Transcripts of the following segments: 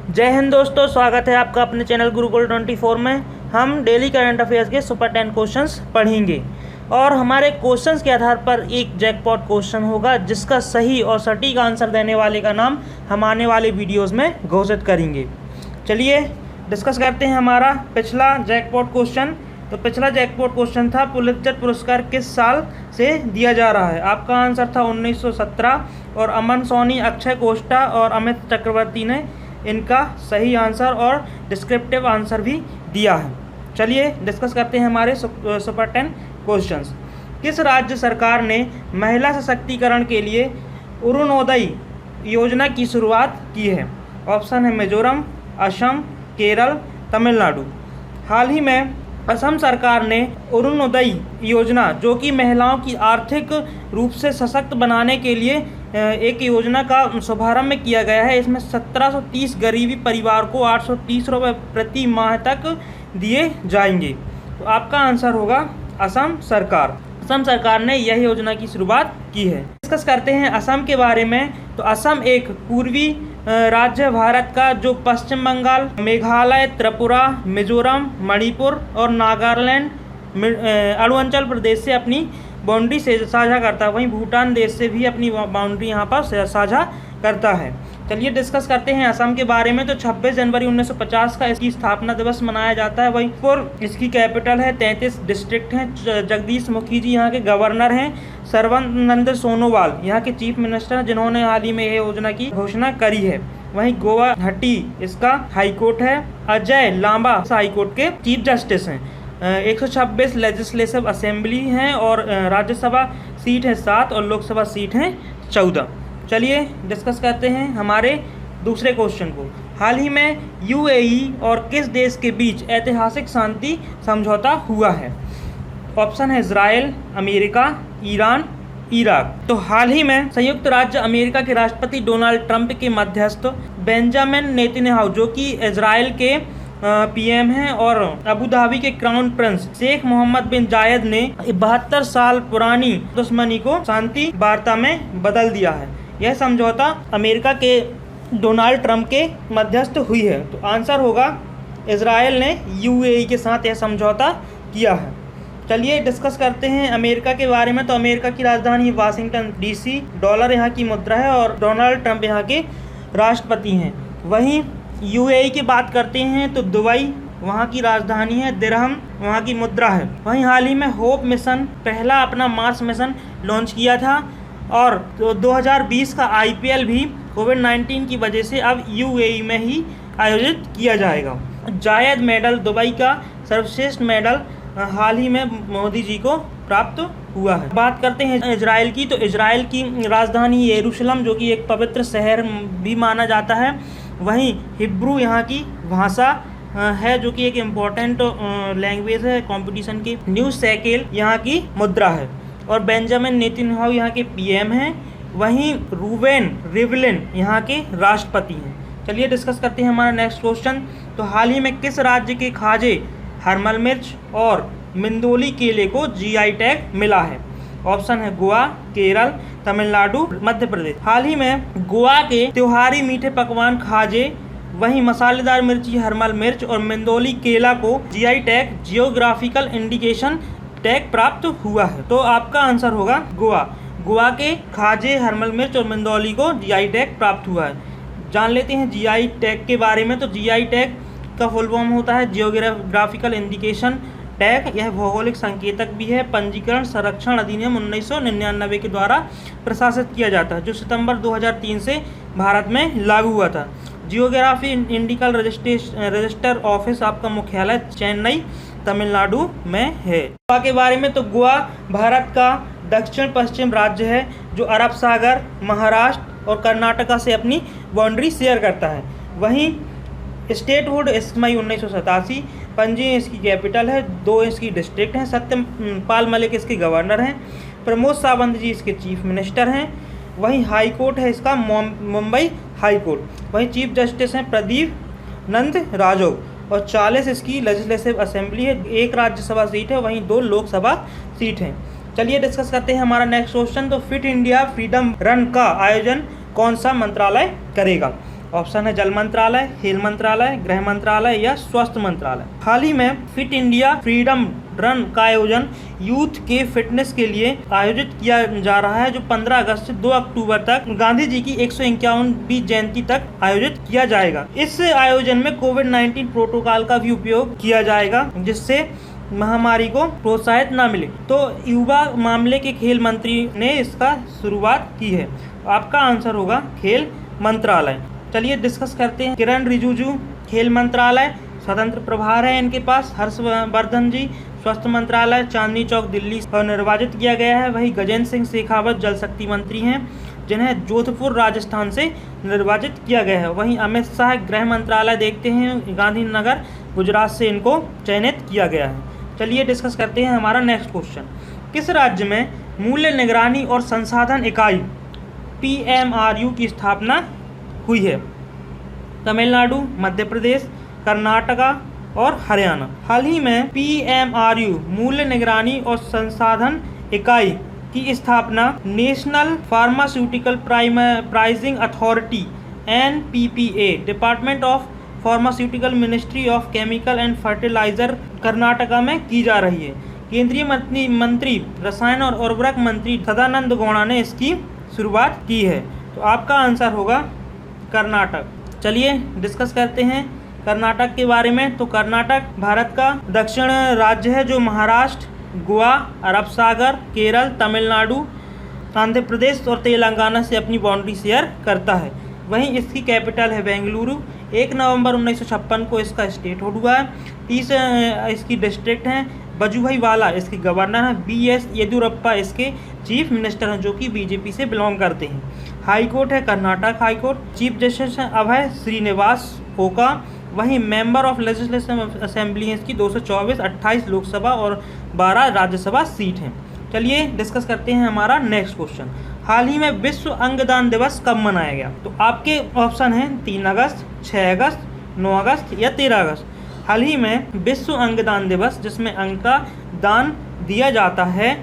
जय हिंद दोस्तों, स्वागत है आपका अपने चैनल गुरुकुल 24 में। हम डेली करंट अफेयर्स के सुपर 10 क्वेश्चंस पढ़ेंगे और हमारे क्वेश्चंस के आधार पर एक जैकपॉट क्वेश्चन होगा जिसका सही और सटीक आंसर देने वाले का नाम हम आने वाले वीडियोस में घोषित करेंगे। चलिए डिस्कस करते हैं हमारा पिछला जैकपॉट क्वेश्चन। तो पिछला जैकपॉट क्वेश्चन था पुलित्जर पुरस्कार किस साल से दिया जा रहा है। आपका आंसर था 1917 और अमन सोनी, अक्षय कोष्टा और अमित चक्रवर्ती ने इनका सही आंसर और डिस्क्रिप्टिव आंसर भी दिया है। चलिए डिस्कस करते हैं हमारे सुपर 10 क्वेश्चंस। किस राज्य सरकार ने महिला सशक्तिकरण के लिए अरुणोदय योजना की शुरुआत की है। ऑप्शन है मिजोरम, असम, केरल, तमिलनाडु। हाल ही में असम सरकार ने अरुणोदय योजना, जो कि महिलाओं की आर्थिक रूप से सशक्त बनाने के लिए एक योजना का शुभारंभ किया गया है। इसमें 1730 गरीबी परिवार को 830 रुपये प्रति माह तक दिए जाएंगे। तो आपका आंसर होगा असम सरकार। असम सरकार ने यह योजना की शुरुआत की है। डिस्कस करते हैं असम के बारे में। तो असम एक पूर्वी राज्य भारत का जो पश्चिम बंगाल, मेघालय, त्रिपुरा, मिजोरम, मणिपुर और नागालैंड, अरुणाचल प्रदेश से अपनी बाउंड्री से साझा करता है। वहीं भूटान देश से भी अपनी बाउंड्री यहाँ पर साझा करता है। चलिए डिस्कस करते हैं असम के बारे में। तो 26 जनवरी 1950 का इसकी स्थापना दिवस मनाया जाता है। वहीं पर इसकी कैपिटल है, 33 डिस्ट्रिक्ट हैं। जगदीश मुखी जी यहाँ के गवर्नर हैं। सर्बानंद सोनोवाल यहाँ के चीफ मिनिस्टर हैं, जिन्होंने हाल ही में यह योजना की घोषणा करी है। वहीं गुवाहाटी इसका हाईकोर्ट है। अजय लांबा हाईकोर्ट के चीफ जस्टिस हैं। 126 लेजिस्लेटिव असेंबली हैं और राज्यसभा सीट है 7 और लोकसभा सीट है 14। चलिए डिस्कस करते हैं हमारे दूसरे क्वेश्चन को। हाल ही में यूएई और किस देश के बीच ऐतिहासिक शांति समझौता हुआ है। ऑप्शन है इजराइल, अमेरिका, ईरान, इराक। तो हाल ही में संयुक्त राज्य अमेरिका के राष्ट्रपति डोनाल्ड ट्रंप के मध्यस्थ बेंजामिन नेतन्याहू, जो कि इजराइल के पीएम हैं, और अबू धाबी के क्राउन प्रिंस शेख मोहम्मद बिन जायद ने 72 साल पुरानी दुश्मनी को शांति वार्ता में बदल दिया है। यह समझौता अमेरिका के डोनाल्ड ट्रंप के मध्यस्थ हुई है। तो आंसर होगा इजराइल ने यूएई के साथ यह समझौता किया है। चलिए डिस्कस करते हैं अमेरिका के बारे में। तो अमेरिका की राजधानी वाशिंगटन डीसी, डॉलर यहाँ की मुद्रा है और डोनाल्ड ट्रंप यहाँ के राष्ट्रपति हैं। वहीं यूएई की बात करते हैं तो दुबई वहाँ की राजधानी है, दिरहम वहाँ की मुद्रा है। वहीं हाल ही में होप मिशन पहला अपना मार्स मिशन लॉन्च किया था और 2020 का आईपीएल भी कोविड-19 की वजह से अब यूएई में ही आयोजित किया जाएगा। जायद मेडल, दुबई का सर्वश्रेष्ठ मेडल हाल ही में मोदी जी को प्राप्त हुआ है। बात करते हैं इजराइल की। तो इजराइल की राजधानी यरूशलेम, जो कि एक पवित्र शहर भी माना जाता है। वहीं हिब्रू यहाँ की भाषा है, जो कि एक इम्पोर्टेंट लैंग्वेज है कंपटीशन की। न्यू शेकेल यहाँ की मुद्रा है और बेंजामिन नेतन्याहू यहाँ के पीएम हैं। वहीं रूबेन रिवलिन यहाँ के राष्ट्रपति हैं। चलिए डिस्कस करते हैं हमारा नेक्स्ट क्वेश्चन। तो हाल ही में किस राज्य के खाजे हरमल मिर्च और मिंदोली केले को जीआई टैग मिला है। ऑप्शन है गोवा, केरल, तमिलनाडु, मध्य प्रदेश। हाल ही में गोवा के त्योहारी मीठे पकवान खाजे, वहीं मसालेदार मिर्ची हरमल मिर्च और मिंदोली केला को GI tag, geographical indication tag प्राप्त हुआ है। तो आपका आंसर होगा गोवा। गोवा के खाजे हरमल मिर्च और मिंदोली को जीआई टैग प्राप्त हुआ है। जान लेते हैं जीआई टैग के बारे में। तो जीआई टैग का फुल फॉर्म होता है जियोग्राफिकल इंडिकेशन टैग। यह भौगोलिक संकेतक भी है। पंजीकरण संरक्षण अधिनियम 1999 के द्वारा प्रशासित किया जाता है, जो सितंबर 2003 से भारत में लागू हुआ था। जियोग्राफी इंडिकल रजिस्टर ऑफिस आपका मुख्यालय चेन्नई, तमिलनाडु में है। गोवा के बारे में। तो गोवा भारत का दक्षिण पश्चिम राज्य है, जो अरब सागर, महाराष्ट्र और कर्नाटका से अपनी बाउंड्री शेयर करता है। वहीं स्टेटहुड इस मई 1987। पणजी इसकी कैपिटल है। 2 इसकी डिस्ट्रिक्ट हैं। सत्यपाल मलिक इसके गवर्नर हैं। प्रमोद सावंत जी इसके चीफ मिनिस्टर हैं। वहीं हाई कोर्ट है इसका मुंबई हाई कोर्ट। वहीं चीफ जस्टिस हैं प्रदीप नंद राजोग और 40 इसकी लेजिस्लेटिव असेंबली है। 1 राज्यसभा सीट है, वहीं 2 लोकसभा सीट हैं। चलिए डिस्कस करते हैं हमारा नेक्स्ट क्वेश्चन। तो फिट इंडिया फ्रीडम रन का आयोजन कौन सा मंत्रालय करेगा। ऑप्शन है जल मंत्रालय, खेल मंत्रालय, गृह मंत्रालय या स्वास्थ्य मंत्रालय। हाल ही में फिट इंडिया फ्रीडम रन का आयोजन यूथ के फिटनेस के लिए आयोजित किया जा रहा है, जो 15 अगस्त से 2 अक्टूबर तक गांधी जी की 151वीं जयंती तक आयोजित किया जाएगा। इस आयोजन में कोविड-19 प्रोटोकॉल का भी उपयोग किया जाएगा, जिससे महामारी को प्रोत्साहित न मिले। तो युवा मामले के खेल मंत्री ने इसका शुरुआत की है। आपका आंसर होगा खेल मंत्रालय। चलिए डिस्कस करते हैं। किरण रिजिजू खेल मंत्रालय, स्वतंत्र प्रभार है इनके पास। हर्षवर्धन जी स्वास्थ्य मंत्रालय, चांदनी चौक दिल्ली पर निर्वाचित किया गया है। वही गजेंद्र सिंह शेखावत जल शक्ति मंत्री हैं, जिन्हें जोधपुर राजस्थान से निर्वाचित किया गया है। वहीं अमित शाह गृह मंत्रालय देखते हैं, गांधीनगर गुजरात से इनको चयनित किया गया है। चलिए डिस्कस करते हैं हमारा नेक्स्ट क्वेश्चन। किस राज्य में मूल्य निगरानी और संसाधन इकाई PMRU की स्थापना हुई है? तमिलनाडु, मध्य प्रदेश, कर्नाटका और हरियाणा। हाल ही में PMRU मूल्य निगरानी और संसाधन इकाई की स्थापना national pharmaceutical pricing authority NPPA, department of pharmaceutical, ministry of chemical and fertilizer, Karnataka में की जा रही है। केंद्रीय मंत्री रसायन और उर्वरक मंत्री सदानंद गौड़ा ने इसकी शुरुआत की है। तो आपका आंसर होगा कर्नाटक। चलिए डिस्कस करते हैं कर्नाटक के बारे में। तो कर्नाटक भारत का दक्षिण राज्य है, जो महाराष्ट्र, गोवा, अरब सागर, केरल, तमिलनाडु, आंध्र प्रदेश और तेलंगाना से अपनी बाउंड्री शेयर करता है। वहीं इसकी कैपिटल है बेंगलुरु। 1 नवंबर 1956 को इसका स्टेट हुआ है। 30 इसकी डिस्ट्रिक्ट हैं। वजुभाई वाला इसके गवर्नर हैं। BS येदियुरप्पा इसके चीफ मिनिस्टर हैं, जो कि BJP से बिलोंग करते हैं। हाई कोर्ट है Karnataka high court. Chief justice हैं अभय श्रीनिवास ओका। वहीं मेंबर ऑफ लेजिस्लेटिव असेंबली है इसकी 224, 28 लोकसभा और 12 राज्यसभा सीट हैं। चलिए डिस्कस करते हैं हमारा नेक्स्ट क्वेश्चन। हाल ही में विश्व अंगदान दिवस कब मनाया गया? तो आपके ऑप्शन हैं 3 अगस्त, 6 अगस्त, 9 अगस्त या 13 अगस्त। हाल ही में विश्व अंगदान दिवस, जिसमें अंग का दान दिया जाता है,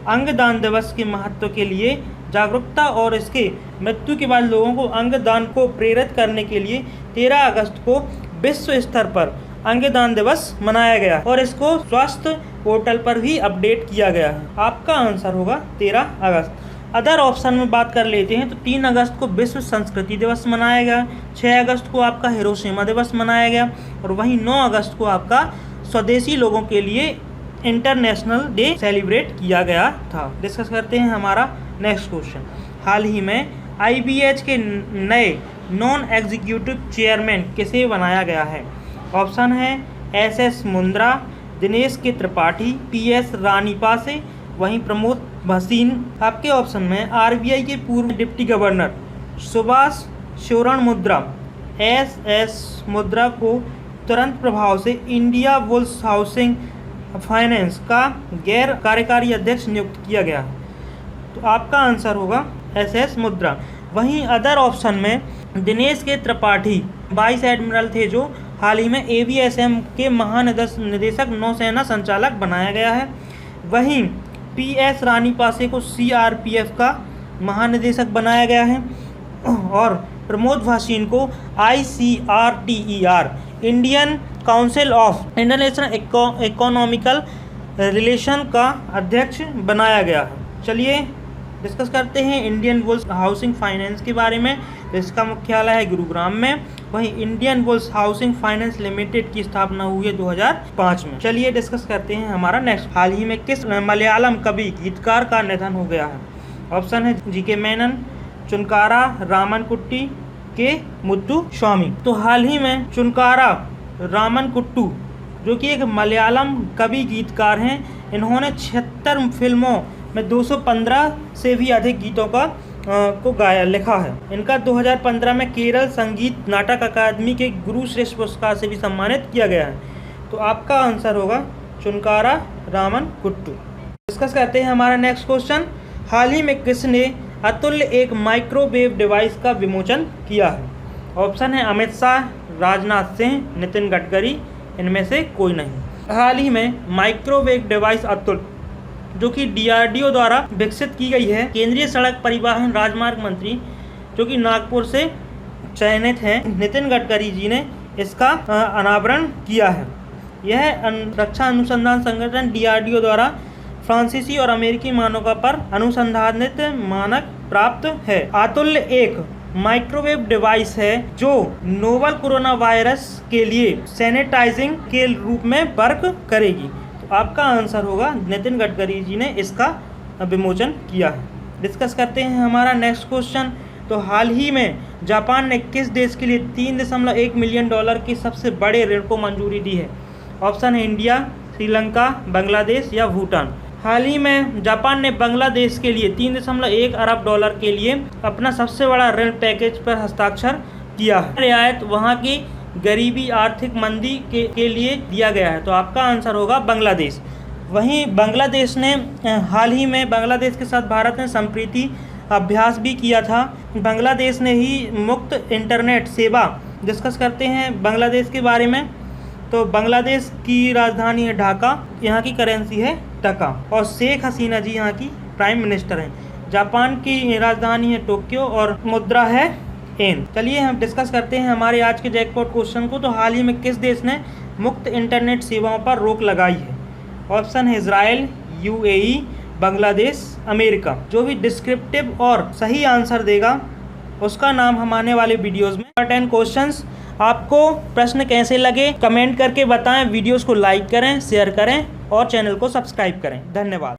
अंगदान दिवस के महत्व के लिए जागरूकता और इसके मृत्यु के बाद लोगों को अंगदान को प्रेरित करने के लिए 13 अगस्त को विश्व स्तर पर अंगदान दिवस मनाया गया और इसको स्वास्थ्य पोर्टल पर भी अपडेट किया गया है। आपका आंसर होगा 13 अगस्त। अदर ऑप्शन में बात कर लेते हैं तो 3 अगस्त को विश्व संस्कृति दिवस मनाया गया, 6 अगस्त को आपका हिरोशिमा दिवस मनाया गया और वहीं 9 अगस्त को आपका स्वदेशी लोगों के लिए इंटरनेशनल डे सेलिब्रेट किया गया था। डिस्कस करते हैं हमारा नेक्स्ट क्वेश्चन। हाल ही में IBH के नए नॉन एग्जीक्यूटिव चेयरमैन किसे बनाया गया है? ऑप्शन है SS मुंद्रा, दिनेश के त्रिपाठी, PS रानीपासे, वहीं प्रमोद भसीन। आपके ऑप्शन में RBI के पूर्व डिप्टी गवर्नर सुभाष शरण मुद्रा, SS मुद्रा को तुरंत प्रभाव से इंडिया बुल्स हाउसिंग फाइनेंस का गैर कार्यकारी अध्यक्ष नियुक्त किया गया है। तो आपका आंसर होगा SS मुद्रा। वहीं अदर ऑप्शन में दिनेश के त्रिपाठी वाइस एडमिरल थे, जो हाल ही में AVSM के महानिदेशक नौसेना संचालक बनाया गया है। वहीं PS रानीपासे को CRPF का महानिदेशक बनाया गया है और प्रमोद भासीन को ICRTER Indian council of international economical relation का अध्यक्ष बनाया गया है। चलिए डिस्कस करते हैं इंडियन बुल्स हाउसिंग फाइनेंस के बारे में। इसका मुख्यालय है गुरुग्राम में। वहीं Indian bulls housing finance limited की स्थापना हुई है 2005 में। चलिए डिस्कस करते हैं हमारा नेक्स्ट। हाल ही में किस मलयालम कवि गीतकार का निधन हो गया है? ऑप्शन है GK मेनन, चुनकारा रामनकुट्टी के मुत्तुस्वामी। तो हाल ही में चुनकारा रामनकुट्टू, जो कि एक मलयालम कवि गीतकार हैं, इन्होंने 76 फिल्मों में 215 से भी अधिक गीतों को लिखा है। इनका 2015 में केरल संगीत नाटक अकादमी के गुरु श्रेष्ठ पुरस्कार से भी सम्मानित किया गया है। तो आपका आंसर होगा चुनकारा रामनकुट्टू। डिस्कस करते हैं हमारा नेक्स्ट क्वेश्चन। हाल ही में किसने अतुल्य एक माइक्रोवेव डिवाइस का विमोचन किया है? ऑप्शन है अमित शाह, राजनाथ सिंह, नितिन गडकरी, इनमें से कोई नहीं। हाल ही में माइक्रोवेव डिवाइस अतुल्य, जो कि DRDO द्वारा विकसित की गई है, केंद्रीय सड़क परिवहन राजमार्ग मंत्री, जो कि नागपुर से चयनित हैं, नितिन गडकरी जी ने इसका अनावरण किया है। यह रक्षा अनुसंधान संगठन DRDO द्वारा फ्रांसीसी और अमेरिकी मानकों पर अनुसंधानित मानक प्राप्त है। अतुल्य एक माइक्रोवेव डिवाइस है जो नोवल कोरोना वायरस के लिए सैनिटाइजिंग के रूप में वर्क करेगी। तो आपका आंसर होगा नितिन गडकरी जी ने इसका विमोचन किया है। डिस्कस करते हैं हमारा नेक्स्ट क्वेश्चन। तो हाल ही में जापान ने किस देश के लिए $3.1 मिलियन की सबसे बड़े ऋण को मंजूरी दी है? ऑप्शन है इंडिया, श्रीलंका, बांग्लादेश या भूटान। हाल ही में जापान ने बांग्लादेश के लिए $3.1 अरब के लिए अपना सबसे बड़ा ऋण पैकेज पर हस्ताक्षर किया है। रियायत वहां की गरीबी आर्थिक मंदी के लिए दिया गया है। तो आपका आंसर होगा बांग्लादेश। वहीं बांग्लादेश ने हाल ही में बांग्लादेश के साथ भारत ने संप्रीति अभ्यास भी किया था। बांग्लादेश ने ही मुक्त इंटरनेट सेवा। डिस्कस करते हैं बांग्लादेश के बारे में। तो बांग्लादेश की राजधानी है ढाका, यहाँ की करेंसी है टका और शेख हसीना जी यहाँ की प्राइम मिनिस्टर हैं। जापान की राजधानी है टोक्यो और मुद्रा है येन। चलिए हम डिस्कस करते हैं हमारे आज के जैकपॉट क्वेश्चन को। तो हाल ही में किस देश ने मुक्त इंटरनेट सेवाओं पर रोक लगाई है? ऑप्शन है इजराइल, UAE, बांग्लादेश, अमेरिका। जो भी डिस्क्रिप्टिव और सही आंसर देगा उसका नाम हम आने वाले वीडियोस में 10 क्वेश्चंस। आपको प्रश्न कैसे लगे कमेंट करके बताएं। वीडियोस को लाइक करें, शेयर करें और चैनल को सब्सक्राइब करें। धन्यवाद।